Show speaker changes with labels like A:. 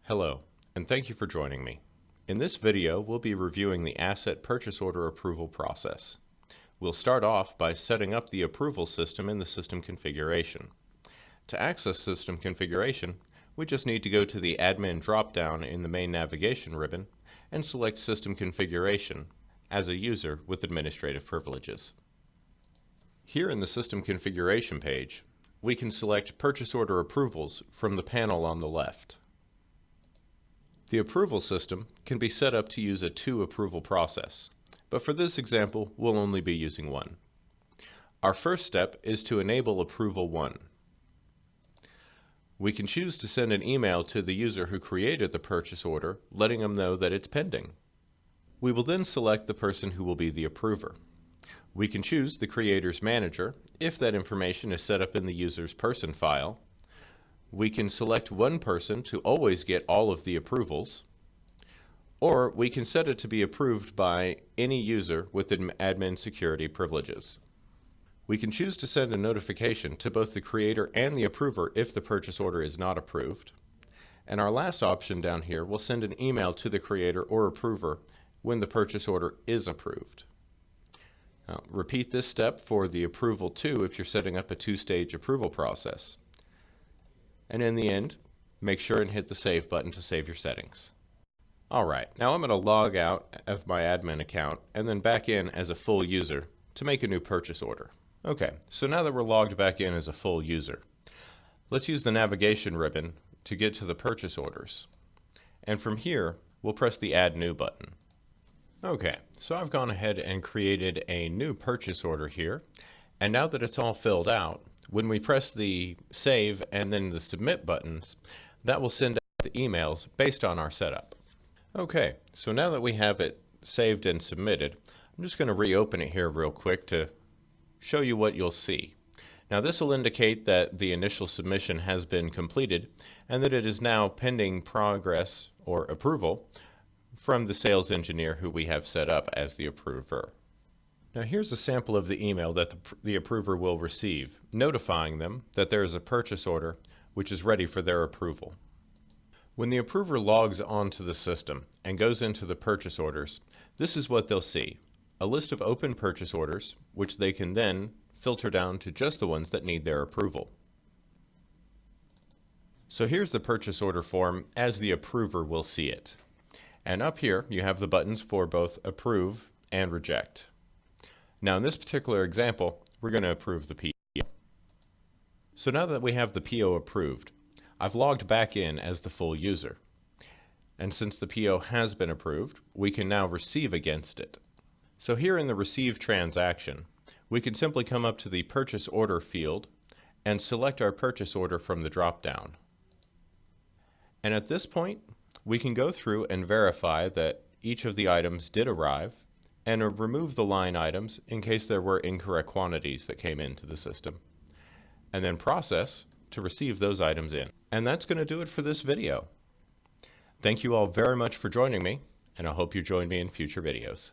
A: Hello, and thank you for joining me. In this video, we'll be reviewing the asset purchase order approval process. We'll start off by setting up the approval system in the system configuration. To access system configuration, we just need to go to the admin drop-down in the main navigation ribbon and select System Configuration as a user with administrative privileges. Here in the System Configuration page, we can select Purchase Order Approvals from the panel on the left. The approval system can be set up to use a two-approval process, but for this example, we'll only be using one. Our first step is to enable Approval 1. We can choose to send an email to the user who created the purchase order, letting them know that it's pending. We will then select the person who will be the approver. We can choose the creator's manager if that information is set up in the user's person file. We can select one person to always get all of the approvals, or we can set it to be approved by any user with admin security privileges. We can choose to send a notification to both the creator and the approver if the purchase order is not approved. And our last option down here will send an email to the creator or approver when the purchase order is approved. Now, repeat this step for the approval 2 if you're setting up a two-stage approval process. And in the end, make sure and hit the Save button to save your settings. Alright, now I'm going to log out of my admin account and then back in as a full user to make a new purchase order. Okay, so now that we're logged back in as a full user, let's use the navigation ribbon to get to the purchase orders. And from here, we'll press the Add New button. Okay, so I've gone ahead and created a new purchase order here, and now that it's all filled out, when we press the Save and then the Submit buttons, that will send out the emails based on our setup. Okay, so now that we have it saved and submitted, I'm just going to reopen it here real quick to show you what you'll see. Now this will indicate that the initial submission has been completed and that it is now pending progress or approval from the sales engineer who we have set up as the approver. Now here's a sample of the email that the approver will receive, notifying them that there is a purchase order which is ready for their approval. When the approver logs onto the system and goes into the purchase orders, this is what they'll see: a list of open purchase orders, which they can then filter down to just the ones that need their approval. So here's the purchase order form as the approver will see it. And up here you have the buttons for both approve and reject. Now in this particular example, we're going to approve the PO. So now that we have the PO approved, I've logged back in as the full user. And since the PO has been approved, we can now receive against it. So here in the Receive transaction, we can simply come up to the Purchase Order field and select our purchase order from the drop-down. And at this point, we can go through and verify that each of the items did arrive and remove the line items in case there were incorrect quantities that came into the system, and then process to receive those items in. And that's going to do it for this video. Thank you all very much for joining me, and I hope you join me in future videos.